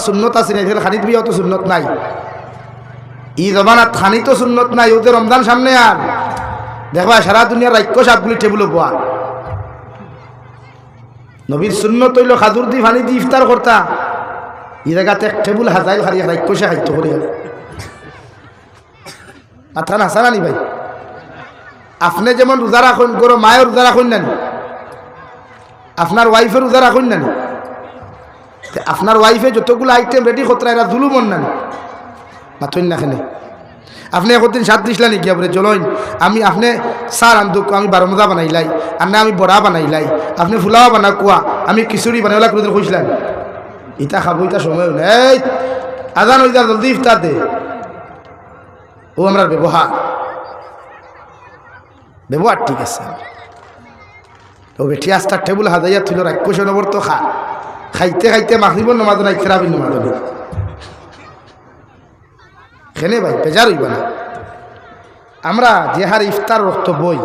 সুন্নত আছে না, খানিত বিয়ে তো সুন্নত নাই। ই জমানাত খানি তো সুন্নত নাই, ওদের রমজান সামনে আর দেখবা সারা দুনিয়ার রাক্য সাপগুলি টেবিল পোয়া। নবীর সুন্নত হইল খাজুর দি ফানি দি ইফতার করতা, ই জায়গাতে এক টেবুল হাজাইল খালি রাক্য সে খাইতে করি আথান হাসানি ভাই। আপনি যেমন রোজা রাখুন, গরো মায়ের রোজা রাখুন না, আপনার ওয়াইফের রোজা রাখুন না, আপনার ওয়াইফে যতগুলো আইটেম রেডি করতে এরা জুলুমন না মাথুন না খেলে। আপনি একদিন সাত দিসলা নাকি আপনি চলইন, আমি আপনি সার আন্দুক আমি বারো মজা বানাইলাই, আর না আমি বড়া বানাইলাই, আপনি ফুলাও বানা কুয়া আমি খিচুড়ি বানাইলা কোনোদিন খুঁজলেন। ইটা খাবো, ইটা সময় নেই, আজান হয়ে যা জলদি ইফতার দে। ও আমরা ব্যবহার ব্যবহার ঠিক আছে। ও বেঠি আস্তার টেবুল হাজাইয়া থইল রাক্ষস নবর তো খাইতে খাইতে মাখরিব নমাজ নাই, খেরাবি নমাজ খেনে ভাই বেজার হইবা না। আমরা যে হার ইফতার রক্ত বই,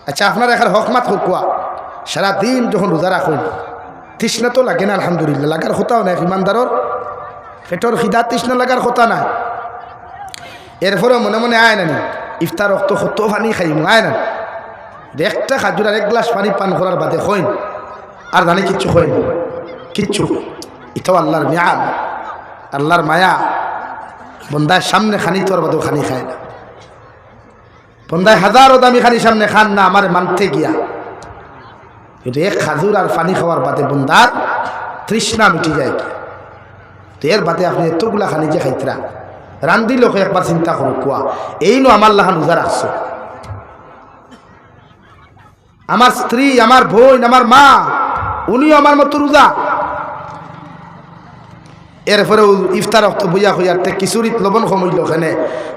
আচ্ছা আপনার এখানে হকমাত হকুয়া সারাদিন যখন রোজা রাখুন তৃষ্ণা তো লাগে না, আলহামদুলিল্লাহ লাগার কথাও নাই, ইমানদারর পেটর খিদা তৃষ্ণা লাগার কথা না। এরপরে মনে মনে আয় না ইফতার রক্ত কত পানি খাইম আয় না, একটা খাজুর আর এক গ্লাস পানি পান করার বাদে হইন আর জানি কিচ্ছু হইন কিচ্ছু। ইটাও আল্লাহর নিয়াম, আল্লাহর মায়া। বন্দায় সামনে খানি তোর বাদেও খানি খায় না, বন্দায় হাজারো দামি খানি সামনে খান না আমার মানতে গিয়া, কিন্তু এক খাজুর আর পানি খাওয়ার বাদে বন্দার তৃষ্ণা মিটি যায় কি। তো এর বাদে আপনি এতগুলা খানি যে খাইতরা রান্ধি লোক একবার চিন্তা করো কুয়া, এই নো আমার লাহান রোজা রাখছো, আমার স্ত্রী আমার বোন আমার মা উনিও আমার মতো রোজা। এরপরে ইফতার রক্ত বইয়া হইয়ার খিচুড়িত লবণ কমইল, ওখানে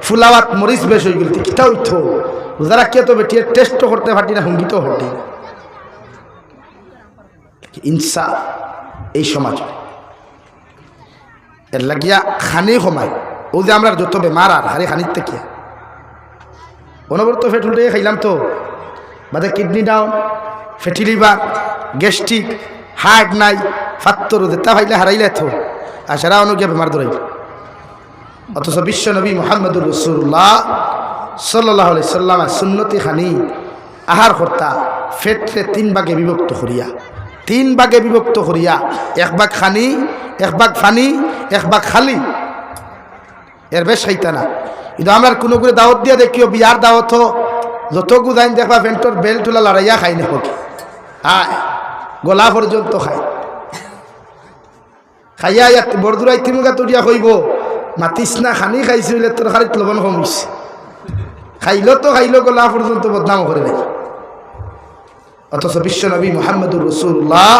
ফুলাওয়াত মরিচ বেশ হয়ে গেল, কিটা উঠত রোজা রাখিয়া তো বেটিয়ে টেস্টও করতে পারতি না, সঙ্গীতও হটি ইনসা এই সমাজ। এর লাগিয়া খানি কমায় ও যে আমরা যত বেমার আর হারে খানির থেকে অনবরত ফেট উল্টে খাইলাম তো বাদে kidney down, fatty liver, gastric, heart নাই, ফাত্তর যেটা ভাইলে হারাইলে তো আর সারা অনুজ্ঞা বেমার ধরাইল। অথচ বিশ্ব নবী মুহাম্মদুর রাসূলুল্লাহ সাল্লাল্লাহু আলাইহি সাল্লামের সুন্নতি খানি আহার কর্তা ফেটরে তিন ভাগে বিভক্ত করিয়া, তিন ভাগে বিভক্ত করিয়া, এক ভাগ খানি, এক ভাগ ফানি, এক ভাগ খালি, এর বেশ খাইতা না। কিন্তু আমরা কোনো করে দাওয়াত দিয়া দেখিও বিয়ার দাওয়াত যত গুজাইন দেখবা ফেন্টর বেল তুলা লড়াইয়া খাই না হোক, হ্যাঁ গলা পর্যন্ত খায়, খাইয়া ইয়াত বরদুরাই তিমুগা তুলিয়া কইব মাতিস না খানি খাইছি হইলে তোর খালিত লবণ কমিস, খাইল তো খাইল গলা পর্যন্ত বদনাম করে নাই। অথচ বিশ্ব নবী মুহাম্মদুর রাসূলুল্লাহ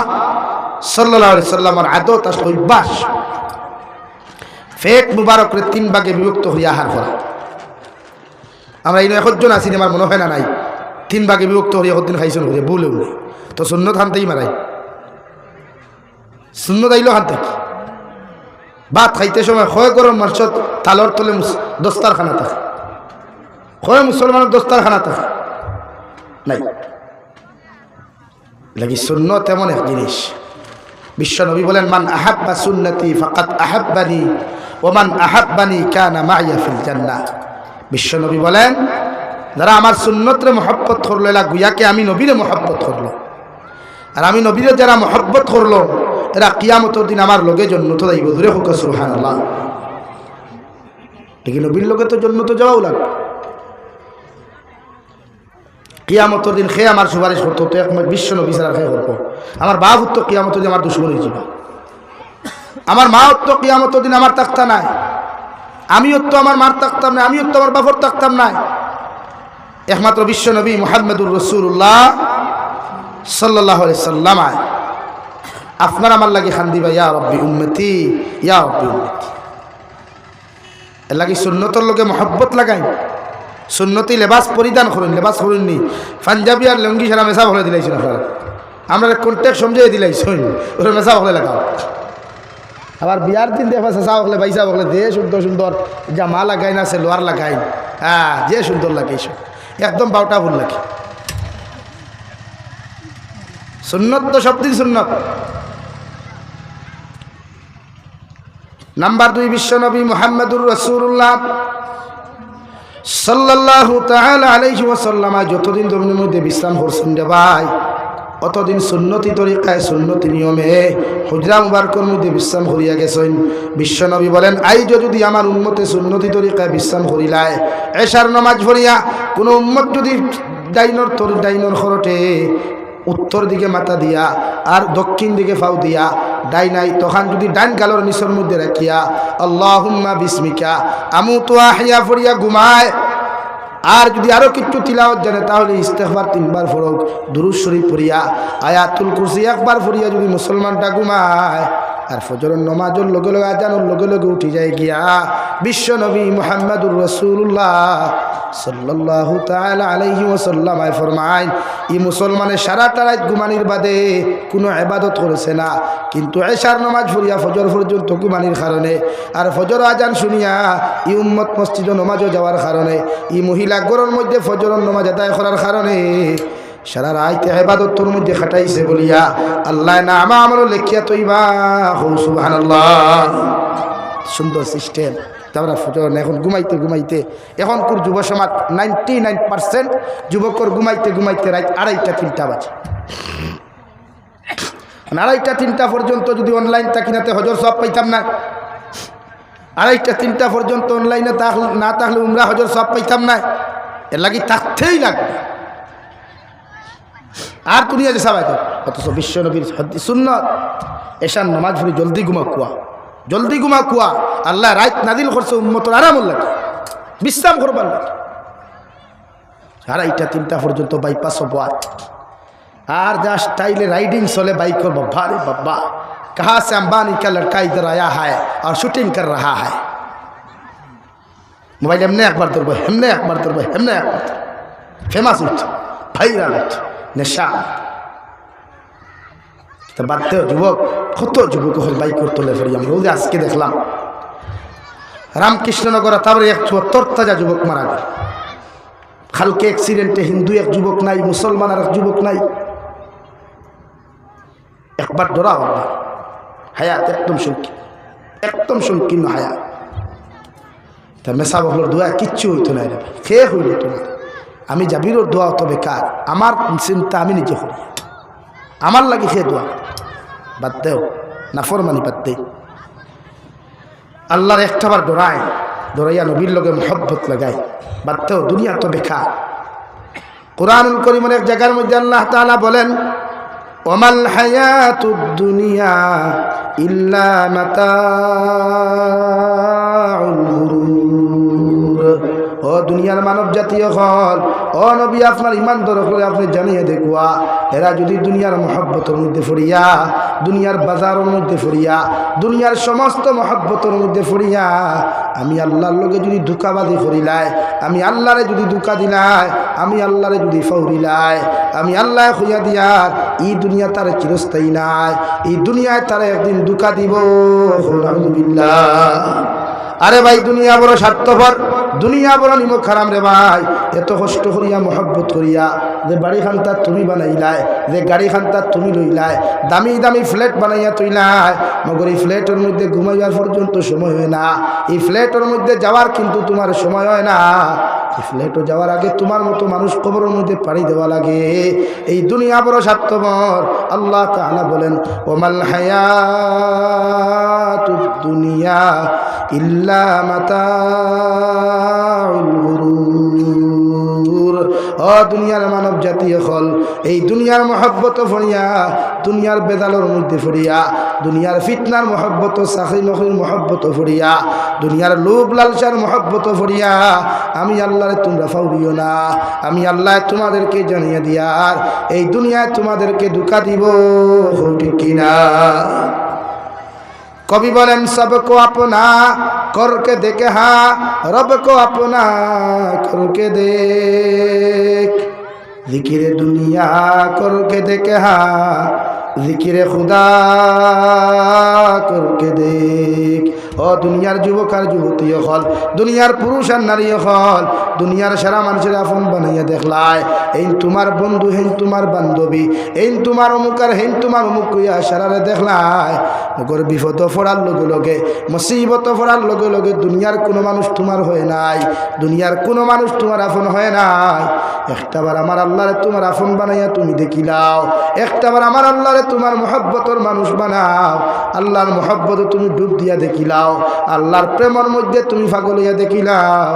সাল্লাল্লাহু আলাইহি সাল্লামের আদত আর অভ্যাস ফেট মুবারকরে তিন ভাগে বিভক্ত হইয়া আহার করা। আমরা এই একজন আছি আমার মনে হয় না নাই তিন ভাগে বিভক্ত হইয়া একদিন খাইছেন হইয়া বলেও নেই তো সুন্নত হানতেই মারাই, সুন্নত আইলো হানতে ভাত খাইতে সময় হয় গরম মার্চত তালর তলে দস্তারখানা থাকে, হয় মুসলমানের দস্তারখানা থাকে নাই লাগি। সুন্নত এমন এক জিনিস, বিশ্ব নবী বলেন মান আহাব্বা সুন্নতি ফাকাদ আহাব্বানি ওয়া মান আহাব্বানি কানা মাইয়া ফিল জান্নাহ। বিশ্ব নবী বলেন যারা আমার সুন্নতরে মহব্বত করলো এরা গুয়াকে আমি নবীরে মহব্বত করলো, আর আমি নবীরে যারা মহব্বত করলো এরা কিয়ামতের দিন আমার লগে জন্নত যাইব। দূরে হোক সুবহানাল্লাহ। দেখি নবীর লগে তো জন্নত যাওয়াও লাগবে। কিয়ামতের দিন খেয়ে আমার সুপারিশ করতো তো একমাত্র বিশ্ব নবী ছাড়া খেয়ে করবো। আমার বাপ তো কিয়ামতের দিন আমার দুশ্মন হয়েছিল, আমার মা তো কিয়ামতের দিন আমার তাকতা নাই, আমিও তো আমার মার তাকতাম না, আমিও তো আমার বাপর তাকতাম নাই। একমাত্র বিশ্ব নবী মুহাম্মদুর রাসূলুল্লাহ সাল্লাল্লাহু আলাইহি সাল্লাম আপনার আমার লাগে খান দিবা ইয়া রব্বি উম্মতি ইয়া রব্বি উম্মতি। এর লাগে সুন্নতর লোকে মহব্বত লাগাই, সুন্নতি লেবাস পরিধান করুন, লেবাস করুননি পাঞ্জাবি আর লুঙ্গি সারা মেসা ভরে দিলাইছেন আপনারা, আমরা কন্টেক্ট সমঝে দিলাইছেন ওরা মেসা ভরে লাগাও। আবার বিয়ার দিন দেখবা চেঁচা বকলে বাইসা বকলে যে সুন্দর সুন্দর জামা লাগাই না সেলোয়ার লাগাই, হ্যাঁ যে সুন্দর লাগে এইসব একদম বাউটা ভুল লাগে। সুন্নত তো সব দিন সুন্নত। নাম্বার 2 বিশ্বনবী মুহাম্মদুর রাসূলুল্লাহ সাল্লাল্লাহু তাআলা আলাইহি ওয়াসাল্লাম যতদিন জমিনের মধ্যে বিশ্রাম করছেন রে ভাই, অতদিন সুন্নতি তরিকায় সুন্নতি নিয়মে হুজরা মুবারকের মধ্যে বিশ্রাম করিয়া গেছেন। বিশ্বনবী বলেন, আইজ যদি আমার উম্মতে সুন্নতি তরিকায় বিশ্রাম করিলায়, এশার নামাজ পড়িয়া কোনো উম্মত যদি ডাইনর খরটে উত্তর দিকে মাথা দিয়া আর দক্ষিণ দিকে ফাউ দিয়া ডাইনাই, তখন যদি ডাইন গালর নিচের মধ্যে রাখিয়া আল্লাহুম্মা বিসমিকা আমুতু আহিয়া পড়িয়া ঘুমায়, আর যদি আরো কিছু তিলাওয়াত জানে তাহলে ইস্তেগফার 3 বার পড়ুক, দুরূদ শরীফ পড়িয়া আয়াতুল কুরসি 1 বার পড়িয়া যদি মুসলমানটা ঘুমায়, আর ফজরের নামাজের লগে লগে আজানের লগে লগে উঠি যায় গিয়া বিশ্বনবী মুহাম্মদুর রাসূলুল্লাহ সাল্লাল্লাহু তাআলা আলাইহি ওয়াসাল্লাম ফরমায়, এই মুসলমানের সারাটা রাত ঘুমানির বাদে কোনো ইবাদত করেছে না, কিন্তু এশার নামাজ পড়িয়া ফজর পর্যন্ত ঘুমানির কারণে আর ফজর আজান শুনিয়া এই উম্মত মসজিদে নামাজে যাওয়ার কারণে, এই মহিলা ঘরের মধ্যে ফজরের নামাজ আদায় করার কারণে সারা রাত ইবাদতের মধ্যে খাটাইছে বলিয়া আল্লাহ না আমল লেখিয়া তৈবা সুবহানাল্লাহ। সুন্দর সিস্টেম। তারপরে ফজর এখন ঘুমাইতে ঘুমাইতে এখন কোর যুব সমাজ 99% যুবকর ঘুমাইতে ঘুমাইতে রাত 2:30-3টা বাজে। 2:30-3টা পর্যন্ত যদি অনলাইন থাকিনাতে হজর সব পাইতাম না, 2:30-3টা পর্যন্ত অনলাইনে না থাকলে উমরা হজর সব পাইতাম না, এর লাগি থাকতেই লাগবে। আর দুনিয়া যে সবাই তো অথচ বিশ্ব নবীর সুন্নত এশার নামাজ পড়ি জলদি ঘুমা কুয়া, জলদি ঘুমা কুয়া। আল্লাহ রাত নাজিল করছে উম্মতের আরামুল লাগে, বিশ্রাম করবার লাগে। 2:30-3টা পর্যন্ত বাইপাস হবো আর যা স্টাইলে রাইডিং চলে বাইক করবো। ভারে বাবা, कहाँ से अंबानी का लड़का इधर आया है और शूटिंग कर रहा है। मोबाइल हमने एक बार दौड़ हमने एक बार दौड़ हमने एक बार फेमस उठ ভাইরাল নেশা। তা বাদতে যুবক, কত যুবক হল বাইক করতে ফেরি। আমি রোজ আজকে দেখলাম রামকৃষ্ণনগর তারপরে 174 তাজা যুবক মারা গেল কালকে অ্যাক্সিডেন্টে। হিন্দু এক যুবক নাই, মুসলমান আর এক যুবক নাই। একবার ধরা হল না, হায়াত একদম সংকীর্ণ হায়াত। তা মেসা বকলোর দোয়া কিচ্ছু হইতো না রে, খেয়ে হইল তোমার। আমি জাবিরোর দোয়া তো বেকার, আমার চিন্তা আমি নিজে করি, আমার লাগে খেয়ে দোয়া বাদ দেও, নাফরমানি বাদ দে। আল্লাহর একটাবার ডরাইয়া নবীর লগে মহব্বত লাগাই বাদ দেও, দুনিয়া তো বেকার। কুরআনুল কারীমের এক জায়গার মধ্যে আল্লাহ তাআলা বলেন, ওমাল হায়াতুদ দুনিয়া ইল্লা মাতাউল গুরুর। ও দুনিয়ার মানব জাতীয় হল, ও নবী আপনার ইমান দরক করে আপনি জানিয়ে দেখুয়া, এরা যদি দুনিয়ার মহব্বতের মধ্যে ফরিয়া, দুনিয়ার বাজারের মধ্যে ফরিয়া, দুনিয়ার সমস্ত মহব্বতের মধ্যে ফরিয়া আমি আল্লাহর লগে যদি ধোঁকাবাজি করিলাই, আমি আল্লাহরে যদি ধোঁকা দিলাই, আমি আল্লাহরে যদি ফাউরিলাই, আমি আল্লাহ খুঁজা দিয়ার এই দুনিয়া তার চিরস্থায়ী নাই, এই দুনিয়ায় তারা একদিন ধোঁকা দিব। আলহামদুলিল্লাহ। আরে ভাই দুনিয়া বড় স্বার্থপর, দুনিয়া বড় নিমক হারাম রে ভাই। এত কষ্ট করিয়া মহব্বত করিয়া যে বাড়ি খানটা তুমি বানাইলাই, যে গাড়ি খানটা তুমি লইলাই, দামি দামি ফ্ল্যাট বানাইয়া তৈলাই, মগর এই ফ্ল্যাটের মধ্যে ঘুমাইবার পর্যন্ত সময় হয় না। এই ফ্ল্যাটের মধ্যে যাওয়ার কিন্তু তোমার সময় হয় না। এই ফ্ল্যাটও যাওয়ার আগে তোমার মতো মানুষ কবরের মধ্যে পাড়ি দেওয়া লাগে। এই দুনিয়া বড় স্বার্থপর। আল্লাহ তাআলা বলেন, ওমাল হায়াতুদ দুনিয়া ইল্লা মাতাউল গুরুর। ও দুনিয়ার মানব জাতীয় হল, এই দুনিয়ার মহব্বত ফরিয়া, দুনিয়ার বেদালের মধ্যে ফরিয়া, দুনিয়ার ফিতনার মহব্বত, চাকরি নকরির মহব্বত ফরিয়া, দুনিয়ার লোভ লালসার মহব্বত ফরিয়া আমি আল্লাহরে তোমরা ফাউরিও না। আমি আল্লাহ তোমাদেরকে জানিয়ে দিয়ার এই দুনিয়ায় তোমাদেরকে ধোঁকা দিব, ঠিক কিনা? কবি বলেন, সবকো আপনা করকে দেখে হা, রবকো আপনা করকে দেখ, জিকিরে দুনিয়া করকে দেখে হা, জিকিরে খুদা করকে দেখ। ও দুনিয়ার যুবক আর যুবতী হল, দুনিয়ার পুরুষ আর নারী হল, দুনিয়ার সারা মানুষের আপন বানাইয়া দেখলায় এই তোমার বন্ধু, হেন তোমার বান্ধবী, এই তোমার অমুক আর হেন তোমার অমুক কইয়া সারারে দেখলায় ওগর বিপদ ফোড়ার লগে লগে, মুসিবত ফোড়ার লগে লগে দুনিয়ার কোনো মানুষ তোমার হয় নাই, দুনিয়ার কোনো মানুষ তোমার আপন হয় নাই। একটাবার আমার আল্লাহরে তোমার আপন বানাইয়া তুমি দেখিলাও, একটাবার আমার আল্লাহরে তোমার মহব্বতর মানুষ বানাও, আল্লাহর মহব্বতে তুমি ডুব দিয়া দেখিলাও, আল্লাহর প্রেমের মধ্যে তুমি পাগল হইয়া দেখিলাও।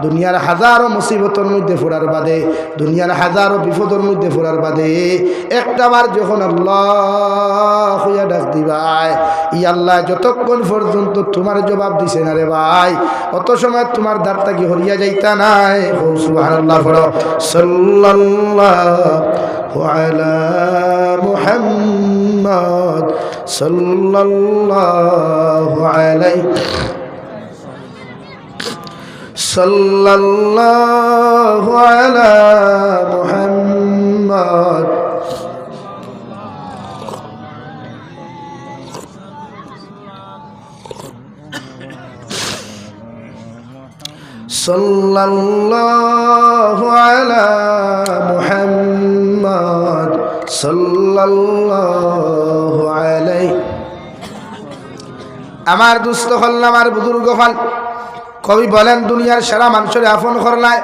দুনিয়ার হাজারো মুসিবতের মধ্যে ফোড়ার বাদে, দুনিয়ার হাজারো বিপদের মধ্যে ফোড়ার বাদে একটাবার যখন আল্লাহ হইয়া ডাক দিবাই, ই আল্লাহ যতক্ষণ পর্যন্ত তোমার জবাব দিছে না রে ভাই, অত সময় তোমার দ্বারটা কি হরিয়া যাইতা নাই। সুবহানাল্লাহ পড়ো। সাল্লাল্লাহু আলা মুহাম্মদ সাল্লাল্লাহু আলাইহি সাল্লাল্লাহু আলা মুহাম্মদ সাল্লাল্লাহু আলা মুহাম্মদ সাল্লাল্লাহু আলাইহি। আমার দুস্থ হল, আমার বুজুর্গ হল, কবি বলেন দুনিয়ার সারা মানুষের আপন করলায়,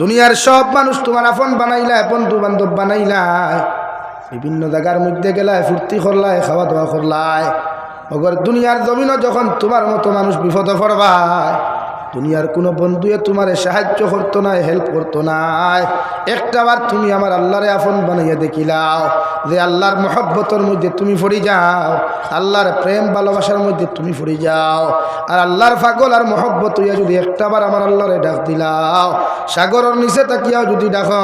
দুনিয়ার সব মানুষ তোমার আপন বানাইলায়, বন্ধু বান্ধব বানাইলায়, বিভিন্ন জায়গার মধ্যে গেলায়, ফুর্তি করলায়, খাওয়া দাওয়া করলায়, মগর দুনিয়ার জমিনও যখন তোমার মতো মানুষ বিপদে পড়বায়, দুনিয়ার কোনো বন্ধুয়ে তোমার সাহায্য করতো না, হেল্প করতো না, একটাবার তুমি আমার আল্লাহরে আপন বানাইয়া দেখিলাও, যে আল্লাহর মহব্বতের মধ্যে তুমি পড়ে যাও, আল্লাহর প্রেম ভালোবাসার মধ্যে তুমি পড়ে যাও, আর আল্লাহর পাগল আর মহব্বত হইয়া যদি একটাবার আমার আল্লাহরে ডাক দিলাও, সাগরের নিচে তাকিয়াও যদি ডাকো,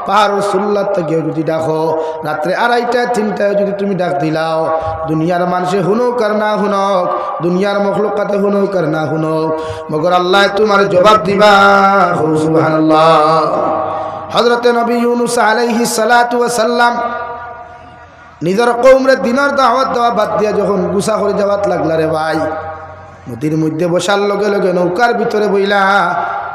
পাহাড়ের সুল্লার তাকিয়াও যদি ডাকো, রাত্রে 2:30 3টায় যদি তুমি ডাক দিলাও, দুনিয়ার মানুষে হুনক আর না হুনক, দুনিয়ার মখলুকাতে হুনক আর না হুনক, মগর আল্লাহ তোমার জবাব দিবা। সুবহানাল্লাহ। হযরতে নবী ইউনূস আলাইহিস সালাতু ওয়াস সালাম নিজের কওমরে দিনের দাওয়াত দেওয়া বাদ দিয়া যখন গুসা করে যাওয়াত লাগলা রে ভাই, নদীর মধ্যে বসার লগে লগে নৌকার ভিতরে বইলা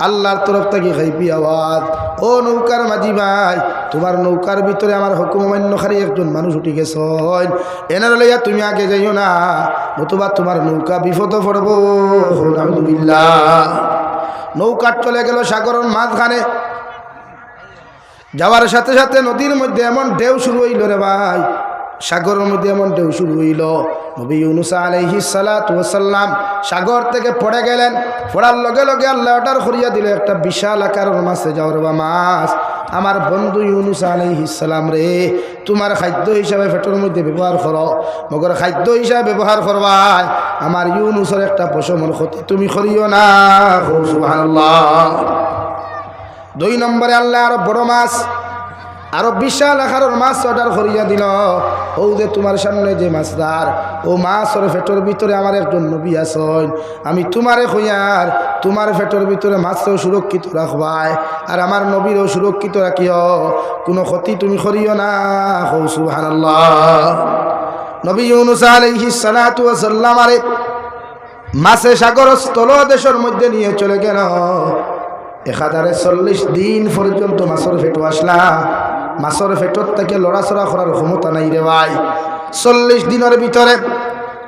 আল্লাহর তরফ থেকে খাইপি আওয়াজ, ও নৌকার মাঝি ভাই, তোমার নৌকার ভিতরে আমার হুকুম অমান্যকারী একজন মানুষ উঠে গেছে, এনার লইয়া তুমি আগে যাইও না, নতুবা তোমার নৌকা বিপদে পড়ব। আলহামদুলিল্লাহ। নৌকা চলে গেল সাগরের মাঝখানে, যাওয়ার সাথে সাথে নদীর মধ্যে এমন ঢেউ শুরু হইল রে ভাই, সাগরের মধ্যে এমন ঢেউ শুরু হইল, নবী ইউনূস আলাইহিস সালাতু ওয়াস সালাম সাগর থেকে পড়ে গেলেন, পড়ার লগে লগে আল্লাহ অর্ডার করিয়া দিল একটা বিশাল আকারের মাছে, যাও রে বা মাছ, আমার বন্ধু ইউনূস আলাইহিস সালাম রে, তোমার খাদ্য হিসাবে পেটের মধ্যে ব্যবহার করো, মগর খাদ্য হিসাবে ব্যবহার করবাই, আমার ইউনূসের একটা পশমের ক্ষতি তুমি করিও না। সুবহানাল্লাহ। 2 নম্বরে আল্লাহ আরো বড় মাছ, আরো বিশাল আকারের মাছ অর্ডার করিয়া দিল, ও যে তোমার সামনে যে মাছদার, ও মাছের পেটের ভিতরে আমার একজন নবী আছেন, আমি তোমারে কইয়ার তোমার পেটের ভিতরে মাছও সুরক্ষিত রাখবাই, আর আমার নবীরও সুরক্ষিত রাখিও, কোনো ক্ষতি তুমি করিও না। সুবহানাল্লাহ। নবী ইউনূস আলাইহিস সালাতু ওয়াস সালাম আরে মাছে সাগর স্থলদেশের মধ্যে নিয়ে চলে গেল, 140 দিন পর্যন্ত মাছের পেটো আসলা, মাছের পেটর থেকে লড়াচড়া করার ক্ষমতা নাই রে ভাই। 40 দিনের ভিতরে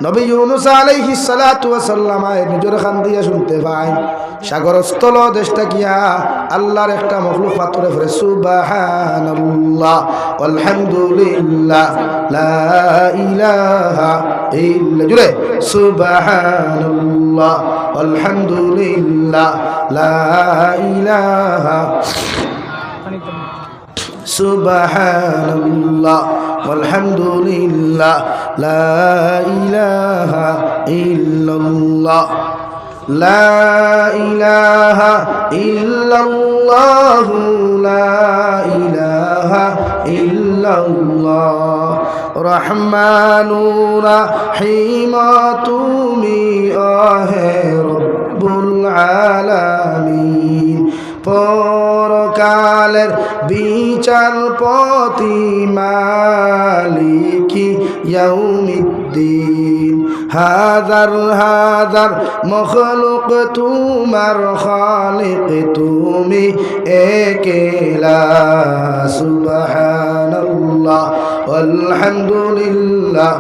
নবী ইউনূস আলাইহিস সালাতু ওয়াস সালাম নিজের কান দিয়া শুনতে পায়, সাগর স্থল দেশটা গিয়া আল্লাহর একটা মখলুক পাথরে ফেরে, সুবহানাল্লাহ আলহামদুলিল্লাহ লা ইলাহা ইল্লা, জুড়ে সুবহানাল্লাহ আলহামদুলিল্লাহ লা ইলাহা, সুবহানাল্লাহ আলহামদুলিল্লাহ লা ইলাহা ইল্লাল্লাহ লা ইলাহা ইল্লাল্লাহু লা ইলাহা ইল্লাল্লাহ রহমানুর রহিম তুমি আহে রব্বুল আলামিন, পরকালের বিচ বিচারপতি মালিকি ইয়াউমিদ্দিন হাজার হাজার মখলুক তোমার খালিক তুমি একেলা সুবহানাল্লাহ আলহামদুলিল্লাহ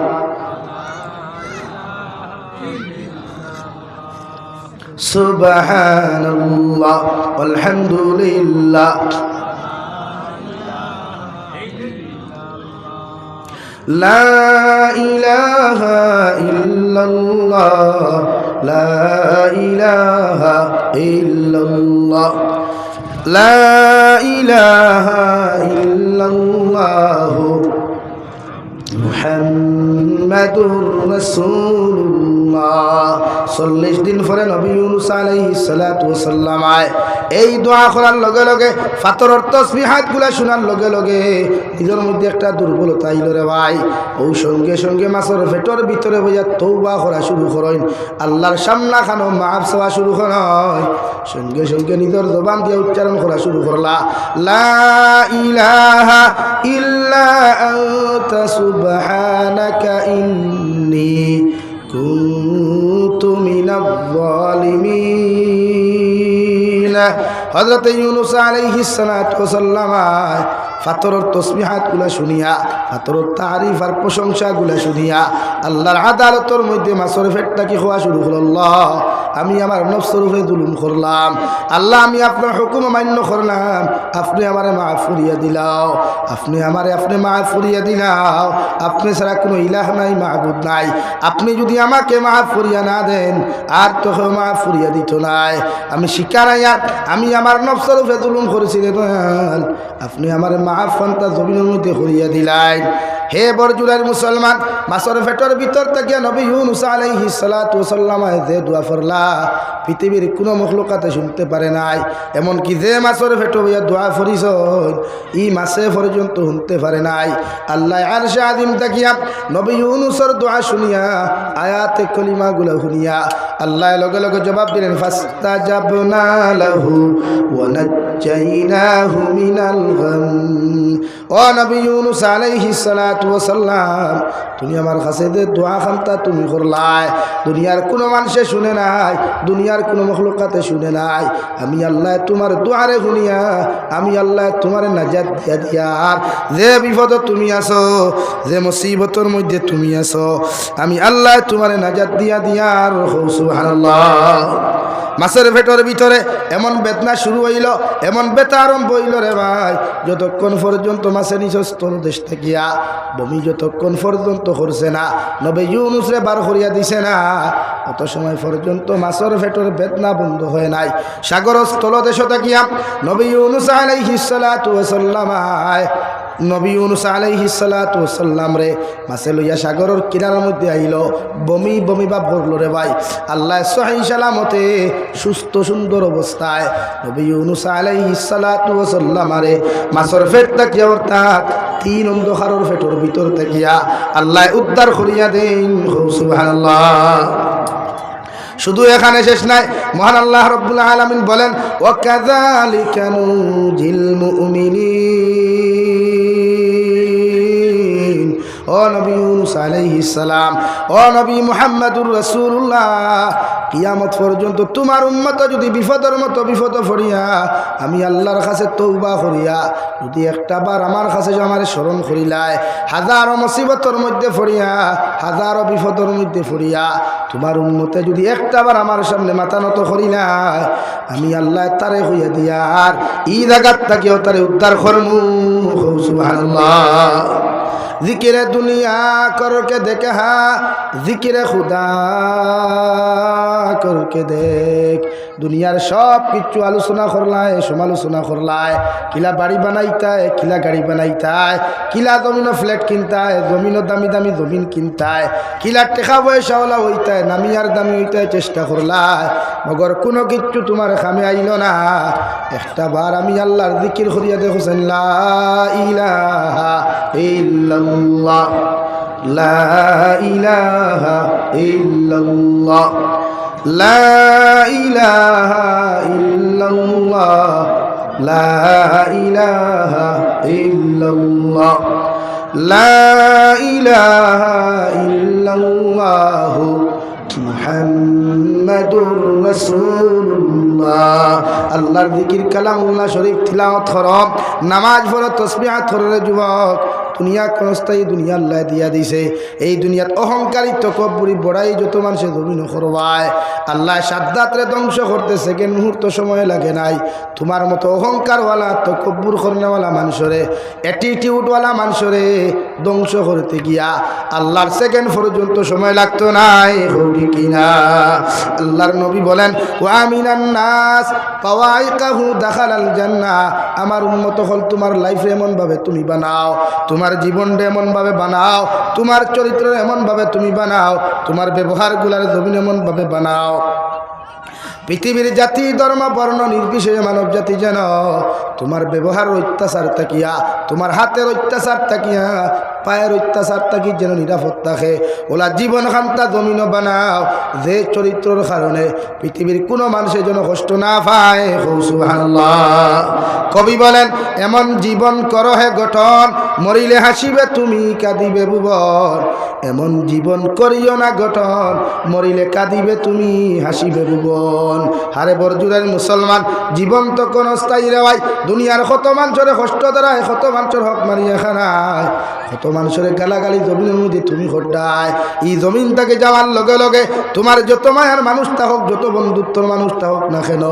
সুবহানাল্লাহ আলহামদুলিল্লাহ লা ইলাহা ইল্লাল্লাহ লা ইলাহা ইল্লাল্লাহ লা ইলাহা ইল্লাল্লাহ মুহাম্মাদুর রাসূলুল্লাহ 40 দিন পরে নবী ইউনূস আলাইহিস সালাতু ওয়াস সালাম আয় এই দোয়া করার লগে লগে ফাতরের তাসবিহাত গুলা শোনার লগে লগে নিজের মধ্যে একটা দুর্বলতা আইল রে ভাই ওই সঙ্গে সঙ্গে মাছের পেটের ভিতরে বইয়া তওবা করা শুরু করেন আল্লাহর সামনা খানো মাফ চাওয়া শুরু করেন সঙ্গে সঙ্গে নিজের জবান দিয়ে উচ্চারণ করা শুরু করলা লা ইলাহা ইল্লা আনতা সুবহানাকা ইন্নী কুনতু মিনাজ জালিমিন হযরত ইউনূস আলাইহিস সালাতু ওয়াস সালাম ফাতরের তসবিহাত গুলা শুনিয়া ফাতরের তারিফ আর প্রশংসা গুলা শুনিয়া আল্লাহর আদালতের মধ্যে মাছের পেটটাকে খোয়া শুরু করল আল্লাহ আমি আমার নফসের উপরে জুলুম করলাম আল্লাহ আমি আপনার হুকুম মান্য করলাম আপনি আমারে মাফ করিয়া দিলাও আপনি মাফ করিয়া দিলাও আপনি ছাড়া কোনো ইলাহ নাই মাহবুদ নাই আপনি যদি আমাকে মাফ করিয়া না দেন আর তো মাফ করিয়া দিত নাই আমি শিকার আমি আমার নফসের উপরে জুলুম করেছি রে আপনি আমার মাফ ফান্তা জমিনের মধ্যে করিয়া দিলাই হে বরজুলার মুসলমান মাছের পেটের ভিতর থেকে নবী ইউনূস আলাইহিস সালাতু ওয়াস সালাম যে দোয়া করলা পৃথিবীর কোনো মখলুকাতে শুনতে পারে নাই এমনকি যে মাছের পেটে বইয়া দোয়া করিস ই মাছে পর্যন্ত শুনতে পারে নাই আল্লাহ আরশে আযীম তাকিয়া নবী ইউনূসের দোয়া শুনিয়া আয়াতে কলিমা গুলা শুনিয়া আল্লাহ লগে লগে জবাব দিলেন ফাস্তাজাবনা লাহু ওয়া নাজ্জাইনাহু মিনাল গাম ও নবী ইউনূস আলাইহিস সালাতু ওয়াস সালাম তুমি আমার কাছে যে দোয়া খানতা তুমি করলাই দুনিয়ার কোনো মানুষে শুনে নাই দুনিয়ার কোনো মখলুকাতে শুনে নাই আমি আল্লাহ তোমার দোয়ারে শুনিয়া আমি আল্লাহ তোমার নাজাত দিয়া দিয়ার যে বিপদ তুমি আছো যে মুসিবতের মধ্যে তুমি আছো আমি আল্লাহ তোমার নাজাত দিয়া দিয়ার সুবহানাল্লাহ মাছের পেটের ভিতরে এমন বেদনা শুরু হইল এমন বেতা আরম্ভ হইল রে ভাই যতক্ষণ পর্যন্ত মাছের নিচস্থল দেশ থাকিয়া বমি যতক্ষণ পর্যন্ত করছে না নবী ইউনূস রে বার করিয়া দিছে না অত সময় পর্যন্ত মাছের পেটের বেদনা বন্ধ হয় নাই সাগর স্থল দেশ থাকিয়া নবী ইউনূস আলাইহিস সালাতু ওয়াস সালাম নবী ইউনূস আলাইহিস সালাতু ওয়াস সালাম রে মাছে লইয়া সাগরের কিনারার মধ্যে আইল বমি বমি ভাব করল রে ভাই আল্লাহ সহিহ সালামতে সুস্থ সুন্দর অবস্থায় নবী ইউনূস আলাইহিস সালাতু ওয়াস সালাম রে মাছের পেট থেকে অর্থাৎ তিন অন্ধকারের পেটের ভিতর থাকিয়া আল্লাহ উদ্ধার করিয়া দেন সুবহানাল্লাহ শুধু এখানে শেষ নাই মহান আল্লাহ রাব্বুল আলামিন বলেন ওয়া কাযালিকা নুজিল মুমিনিন ও নবী ইউনূস আলাইহিস সালাম ও নবী মুহাম্মদুর রাসূলুল্লাহ কিয়ামত পর্যন্ত তোমার উম্মত যদি বিপদের মতো বিপদ পড়িয়া আমি আল্লাহর কাছে তওবা করিয়া যদি একটা বার আমার কাছে আমার স্মরণ করিলায় হাজারো মুসিবতের মধ্যে পড়িয়া হাজারো বিপদের মধ্যে পড়িয়া তোমার উম্মতে যদি একটা বার আমার সামনে মাথা নত করিলায় আমি আল্লাহ তারে হইয়া দিয়ার ই জায়গার থেকেও তারে উদ্ধার করমু সুবহানাল্লাহ जिक्र दुनिया करके देखा जिक्र खुदा करके देख दुनियार सब किच्छु आलोचना करलाय समालोचना करलाय किला बाड़ी बनाईता है किला गाड़ी बनाईता है किला जमीन फ्लैट किनता है जमीन दामी दामी जमीन किनता है किला टेका पयसावाला होता है नामियार दामी होता है चेष्टा करलाय मगर कोनो किच्छु तुम्हार खामे आइल ना एक बार आमी आल्लाहर जिकिर करिया देखो ला इलाहा इल्लाल्लाह ला इलाहा इल्लाल्लाह ला इलाहा इल्लाल्लाह লা ইলাহা ইল্লাল্লাহ লা ইলাহা ইল্লাল্লাহ মুহাম্মাদুর রাসূলুল্লাহ। আল্লাহর জিকির কালামুল্লাহ শরীফ তিলাওয়াত করো, নামাজ পড়ো, তাসবিহ করো রে যুবক। দুনিয়া কোনস্থায়ী দুনিয়া আল্লাহ দিয়া দিছে। এই দুনিয়াত অহংকারী তকব্বুরি বড়াই যত মানুষে জমিন করবায় আল্লাহ সাদ্দাতরে ধ্বংস করতে সেকেন্ড মুহূর্ত সময় লাগে নাই। তোমার মতো অহংকারওয়ালা তকব্বুর করনেওয়ালা মানুষরে, অ্যাটিটিউডওয়ালা মানুষরে ধ্বংস করতে গিয়া আল্লাহর সেকেন্ড পর্যন্ত সময় লাগতো নাই। হরি কিনা আল্লাহর নবী বলেন ওয়া মিনান নাস ফাওয়াইকাহু দাখালাল জান্নাহ। আমার উম্মত হল তোমার লাইফ এমন ভাবে তুমি বানাও, তোমার জীবনটা এমন ভাবে বানাও, তোমার চরিত্র এমন ভাবে তুমি বানাও, তোমার ব্যবহারগুলার জমিন এমন ভাবে বানাও পৃথিবীর জাতি ধর্ম বর্ণ নির্বিশেষে মানব জাতি যেন তোমার ব্যবহার অত্যাচার তাকিয়া, তোমার হাতের অত্যাচার তাকিয়া, পায়ের অত্যাচার তাকি যেন নিরাপদ থাকে। ওলা জীবন খান্তা জমিন বানাও যে চরিত্রের কারণে পৃথিবীর কোনো মানুষের যেন কষ্ট না পায়। সুবহানাল্লাহ। কবি বলেন এমন জীবন করো হে গঠন, মরিলে হাসিবে তুমি কাঁদিবে ভুবন। এমন জীবন করিও না গঠন, মরিলে কাঁদিবে তুমি হাসিবে ভুবন। হারে বরজুরের মুসলমান, জীবন তো কোন স্থায়ী রেওয়াই। দুনিয়ার কত মানুষের কষ্ট দ্বারায়, কত মানুষের হক মারিয়া খানায়, কত মানুষের গালাগালি জমিনের মধ্যে তুমি খড্ডায়। এই জমিনটাকে যাওয়ার লগে লগে তোমার যত মায়ার মানুষটা হোক, যত বন্ধুত্বর মানুষটা হোক না কেন,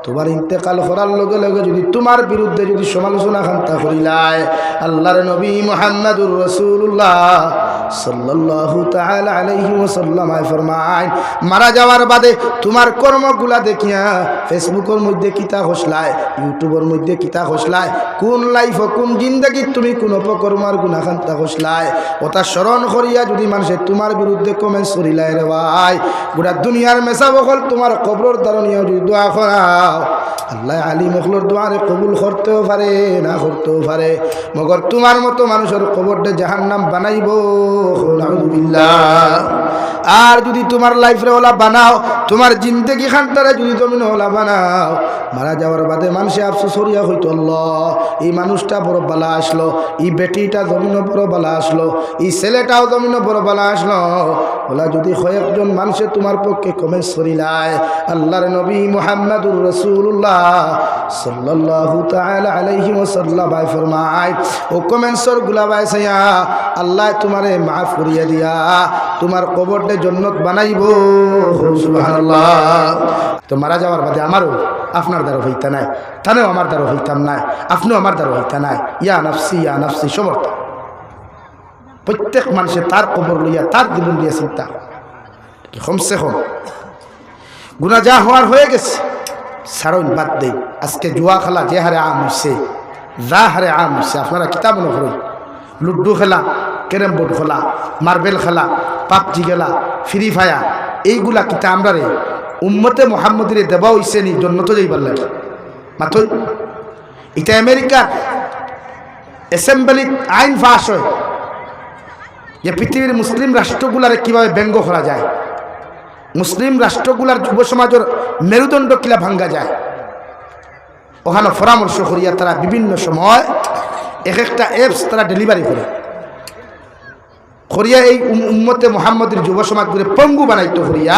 তোমার ইন্তেকাল করার লগে লগে যদি তোমার বিরুদ্ধে যদি সমালোচনা খান্তা করিলায়, আল্লাহর নবী মুহাম্মদুর রাসূলুল্লাহ সাল্লাল্লাহু তাআলা আলাইহি ওয়াসাল্লাম ফরমায় মারা যাওয়ার বাদে তোমার কর্মগুলা দেখিয়া ফেসবুকের মধ্যে কিতা হসলায়, ইউটিউবের মধ্যে কিতা হসলায়, কোন লাইফ কোন জিন্দগি তুমি কোন অপকর্মার গুণাখান্তা হসলায়, ওটা স্মরণ করিয়া যদি মানুষের তোমার বিরুদ্ধে কমেন্টস করিলায় রে ভাই, গোটা দুনিয়ার মেসা বকল তোমার কবরের দারণীয় যদি দোয়া করাও, আল্লাহ আলী মখলোর দোয়ারে কবুল করতেও পারে না করতেও পারে, মগর তোমার মতো মানুষের কবরটা জাহান্নাম বানাইব। আর যদি তোমার লাইফরে ওলা বানাও, তোমার জিন্দেগি খানটারে যদি জমিন ওলা বানাও, মারা যাওয়ার বাদে মানুষে আফসোস করিয়া হইতো আল্লাহ এই মানুষটা বড় বালা আসলো, এই বেটিটা জমিন বড় বালা আসলো, এই ছেলেটাও জমিন বড় বালা আসলো। ওলা যদি কয়েকজন মানুষে তোমার পক্ষে কমেন্টস করিলায়, আল্লাহর নবী মুহাম্মদুর রাসূলুল্লাহ সাল্লাল্লাহু তাআলা আলাইহি ওয়াসাল্লাম ফরমায় ও কমেন্টসর গুলাবাই সাইয়া আল্লাহ তোমারে মাফ করিয়া দিয়া তোমার কবরটা জান্নাত বানাইব। সুবহানাল্লাহ। তো মারা যাওয়ার বাদে আমারও আপনার দ্বারা হইতা নাই, তানেও আমার দ্বারা হইতাম নাই, আপনিও আমার দ্বারা হইতা নাই। ইয়া নাফসি সমর্থ। প্রত্যেক মানুষের তার কবর লইয়া তার জীবন লইয়া চিন্তা, কমসে কম গুনাহ যা হওয়ার হয়ে গেছে সারণ বাদ দেই। আজকে জুয়া খেলা যে হারে আম হচ্ছে, যা হারে আম হচ্ছে, আপনারা কিতাব মনে করুন, লুড্ডু খেলা, ক্যারেম বোর্ড খেলা, মার্বেল খেলা, পাবজি খেলা, ফ্রি ফায়ার, এইগুলা কিতা আমরা রে উম্মতে মুহাম্মদীরে দেওয়া হইছে নি জন্য তো যাইবার লাগে মাত্র। এটা আমেরিকার অ্যাসেম্বলিত আইন পাস হয় যে পৃথিবীর মুসলিম রাষ্ট্রগুলারে কিভাবে ব্যঙ্গ করা যায়, মুসলিম রাষ্ট্রগুলার যুব সমাজের মেরুদণ্ড কিলা ভাঙ্গা যায়। ওখানে পরামর্শ করিয়া তারা বিভিন্ন সময় এক একটা অ্যাপস তারা ডেলিভারি করে করিয়া এই উম্মতে মুহাম্মদের যুব সমাজগুলো পঙ্গু বানাইতে করিয়া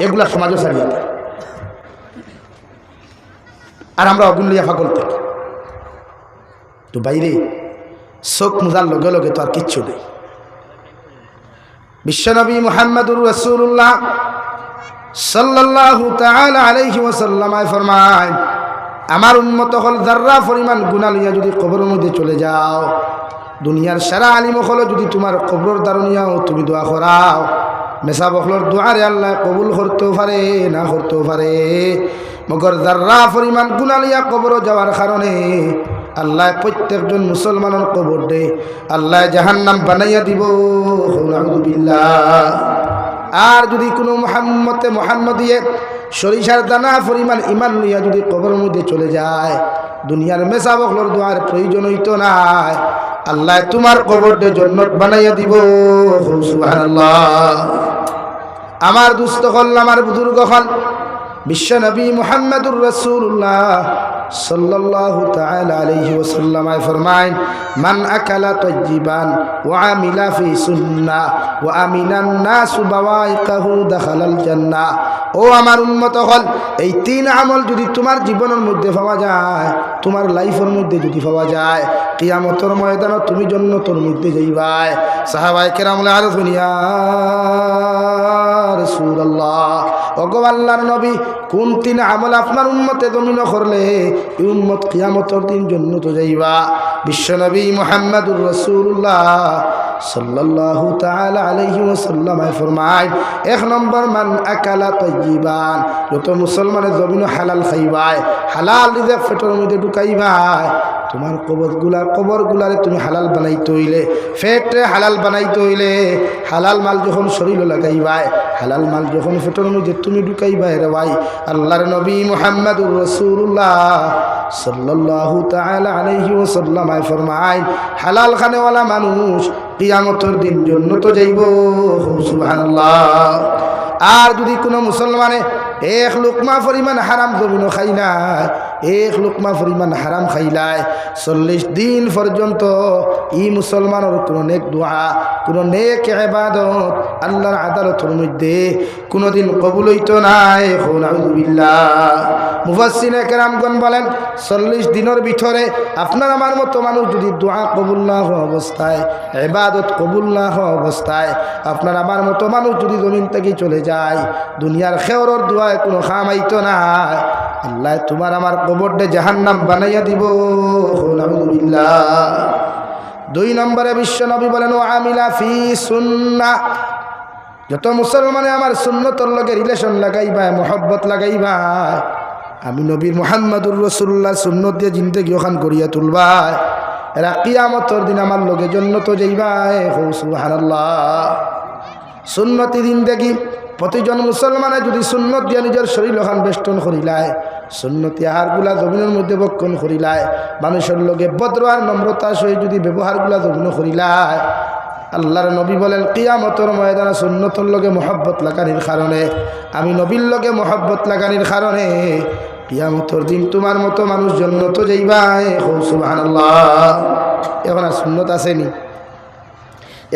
এগুলা সমাজও ছাড়িয়ে দেয়। আর আমরা অগুন লইয়া ফাগল থাকি। তো বাইরে চোখ মুজার লগে লগে তো আর কিচ্ছু নেই। বিশ্বনবী মুহাম্মদুর রাসূলুল্লাহ সাল্লাল্লাহু তাআলা আলাইহি ওয়াসাল্লাম ফরমায় আমার উম্মত হল যাররা পরিমাণ গুনাহ লইয়া যদি কবরের মধ্যে চলে যাও, দুনিয়ার সারা আলিম হল যদি তোমার কবরের দারুনিয়াও তুমি দোয়া করাও, মেসা বখলর দোয়ারে আল্লাহ কবুল করতেও পারে না করতেও পারে, মগর যাররা পরিমাণ গুনাহ লইয়া কবর যাওয়ার কারণে আল্লাহ প্রত্যেকজন মুসলমানের কবর দে আল্লাহ জাহান্নাম বানাইয়া দিব। নাউযুবিল্লাহ। আর যদি কোনো মুহাম্মদিয়ে সরিষার দানা পরিমাণ ইমান লইয়া যদি কবরের মধ্যে চলে যায়, দুনিয়ার মেসা বখলর দোয়ার প্রয়োজন হইতো না, আল্লাহ তোমার কবরটা জান্নাত বানাইয়া দিব। সুবহানাল্লাহ। আমার দুস্থ হল, আমার বুজুর্গ হল, বিশ্ব নবী মুহাম্মদুর রাসূলুল্লাহ সাল্লাল্লাহু তাআলা আলাইহি ওয়াসাল্লাম ফরমায় মান আকালা তাইয়িবান ওয়া আমিলা ফি সুন্নাহ ওয়া আমিনান নাসু বাওয়াইকাহু দাখালাল জান্নাহ। ও আমার উম্মত হল, এই তিন আমল যদি তোমার জীবনের মধ্যে পাওয়া যায়, তোমার লাইফের মধ্যে যদি পাওয়া যায়, কিয়ামতের ময়দানে তুমি জান্নাতের মধ্যে যাইবাই। সাহাবায়ে কেরাম আরজুন ইয়া রাসূলুল্লাহ, ওগো আল্লাহর নবী, কোন তিন আমল আপনার উম্মতে জমিন করলে এই উম্মত কিয়ামতের দিন জান্নাত যাইবা? বিশ্বনবী মুহাম্মদুর রাসূলুল্লাহ সাল্লাল্লাহু তাআলা আলাইহি ওয়াসাল্লাম ফরমায়, এক নম্বর মান আকালা তাইয়িবান, যত মুসলমানের জমিন হালাল খাইবাই, হালাল রিজিক পেটের মধ্যে ঢুকাইবাই। তোমার কবরগুলারে তুমি হালাল বানাইতে হইলে, পেটে হালাল বানাইতে হইলে, হালাল মাল যখন শরীরে লাগাইবাই, হালাল মাল যখন পেটের মধ্যে তুমি ঢুকাইবাই রে ভাই, আল্লাহর নবী মুহাম্মদুর রাসূলুল্লাহ সাল্লাল্লাহু তাআলা আলাইহি ওয়াসাল্লাম ফরমায়, হালাল খানেওয়ালা মানুষ কিয়ামতের দিন জান্নাত যাইব। সুবহানাল্লাহ। আর যদি কোনো মুসলমানে এক লুকমা পরিমাণ হারাম জমিন খাই না, এক লুকমা পরিমাণ হারাম খাইলায় 40 দিন পর্যন্ত ই মুসলমানের কোনো নেক দোয়া, কোনো নেক ইবাদত আল্লাহর আদালতের মধ্যে কোনোদিন কবুল হইতো নাই। নাউযুবিল্লাহ। মুফাসসিরে কেরামগণ বলেন 40 দিনের ভিতরে আপনার আমার মতো মানুষ যদি দোয়া কবুল না হওয়া অবস্থায়, ইবাদত কবুল না হওয়া অবস্থায় আপনার আমার মতো মানুষ যদি জমিন থেকে চলে যায়, দুনিয়ার খেওরের দোয়ায় কোনো খামাইতো না, আল্লাহ তোমার আমার কবরটা জাহান্নাম বানাইয়া দিব। নাউযুবিল্লাহ। 2 নম্বরে বিশ্বনবী বলেন ও আমিলা ফি সুন্নাহ, যত মুসলমানে আমার সুন্নতর লগে রিলেশন লাগাইবা, মহব্বত লাগাইবা, আমি নবী মুহাম্মদুর রাসূলুল্লাহ সুন্নত দিয়ে জিন্দেগি ওখান করিয়া তুলবা, এরা কিয়ামতের দিন আমার লগে জান্নাত যাইবা। সুবহানাল্লাহ। সুন্নতি জিন্দেগি প্রতিজন মুসলমানে যদি সুন্নত দিয়ে নিজের শরীর ওখান বেষ্টন করিলায়, সুন্নতি আহারগুলা জমিনের মধ্যে বক্ষণ করিলায়, মানুষের লগে ভদ্র আর নম্রতার সহিত যদি ব্যবহারগুলা জমিন করিলায়, আল্লাহর নবী বলেন কিয়ামতের ময়দানে সুন্নতর লগে মহব্বত লাগানির কারণে, আমি নবীর লগে মহব্বত লাগানির কারণে কিয়ামতের দিন তোমার মতো মানুষ জান্নাত যাইবা। সুবহানাল্লাহ। এখন আর সুন্নত আসেনি,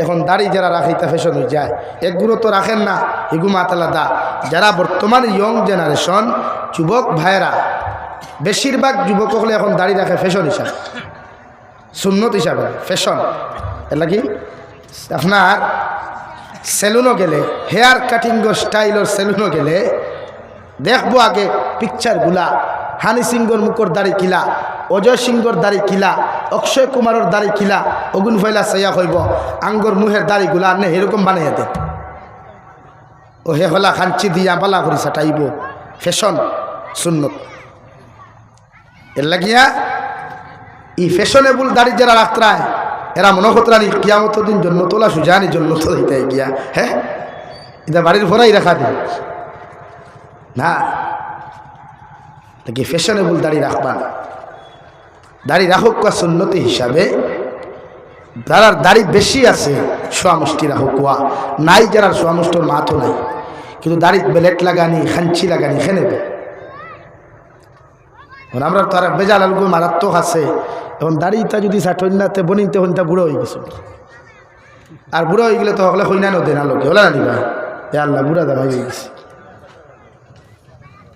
এখন দাড়ি যারা রাখিতা ফ্যাশন হয়ে যায়, একগুলো তো রাখেন না, এগু মাতালাদা। যারা বর্তমান ইয়ং জেনারেশন যুবক ভাইয়েরা, বেশিরভাগ যুবক হলে এখন দাড়ি রাখে ফ্যাশন হিসাবে, সুন্নত হিসাবে, ফ্যাশন। এটা কি আপনার সেলুনও গেলে, হেয়ার কাটিং স্টাইলের সেলুনও গেলে দেখবো আগে পিকচারগুলা, হানি সিংহর মুখর দাড়ি কিলা, অজয় সিংহর দাড়ি কিলা, অক্ষয় কুমারের দাড়ি কিলা, অগুন ফয়লা সাইয়া হইব আঙ্গর মুহের দাড়িগুলা আনে এরকম বানাইয়া দে, ও হে হলা খাঞ্চি দিয়া পালা করি সাটাইব, ফ্যাশন সুন্নত। এর লাগিয়া এই ফ্যাশনেবল দাড়ি যারা রাখতায় এরা মনে করতানি কিয়ামতের দিন জন্য তোলা সুজানি জন্য তো দিতে গিয়া, হ্যাঁ এটা বাড়ির ভরাই রাখা দিন না, নাকি ফ্যাশনেবল দাড়ি রাখবা না। দাড়ি রাখুক কা সুন্নতি হিসাবে, যারার দাড়ি বেশি আছে সোয়ামুষ্টি রাখুক, নাই যারা সোয়ামুষ্টর মাথও নাই, কিন্তু দাড়ি বেলেট লাগানি, খাঞ্চি লাগানি খেনেবে। আমরা তো আর বেজাল আলগু মারাত্মক আছে। এখন দাড়িটা যদি ষাটনাতে বনিতে হইতা বুড়ো হয়ে গেছে, আর বুড়ো হয়ে গেলে তো হলে হইনা নদে না লোকে ওলা নিবা, এ আল্লাহ বুড়া দাম হয়ে গেছে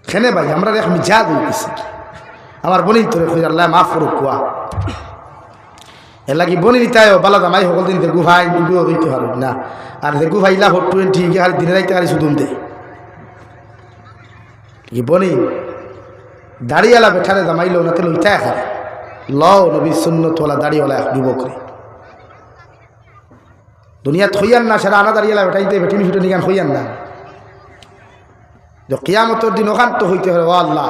খেনে ভাই, আমরা দেখ মিজাদ হয়ে গেছি। আমার বনি তোরে খুঁজ আল্লাহ মাফ করুক কুয়া, এর লাগি বনি নিতায় বালা দামাই সকল দিন দেখু ভাই বুড়ো হইতে পারব না, আর দেখু ভাইলা হট 20 আর দিনে রাইতে আর শুধু দে কি বনি দাড়িওয়ালা বেঠারে জামাইলো না তেল উঠা খায় লও নবী সুন্নতওয়ালা দাড়িওয়ালা এক যুবকরে দুনিয়াত হইয়ান না, সেটা আনা দাড়িওয়ালা বেটাইতে বেটিনি ফিটনি গান হইয়ান না, যে কিয়ামতের দিন ওখান তো হইতে হবে। ও আল্লাহ,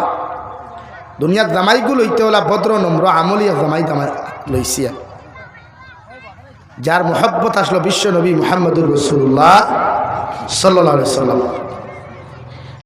দুনিয়ার জামাইগুলো হইতে হলা ভদ্র নম্র আমলিয়া জামাই দামাই লইছিয়া, যার মোহব্বত আসলো বিশ্ব নবী মুহাম্মদুর রাসূলুল্লাহ সাল্লাল্লাহু আলাইহি ওয়াসাল্লাম।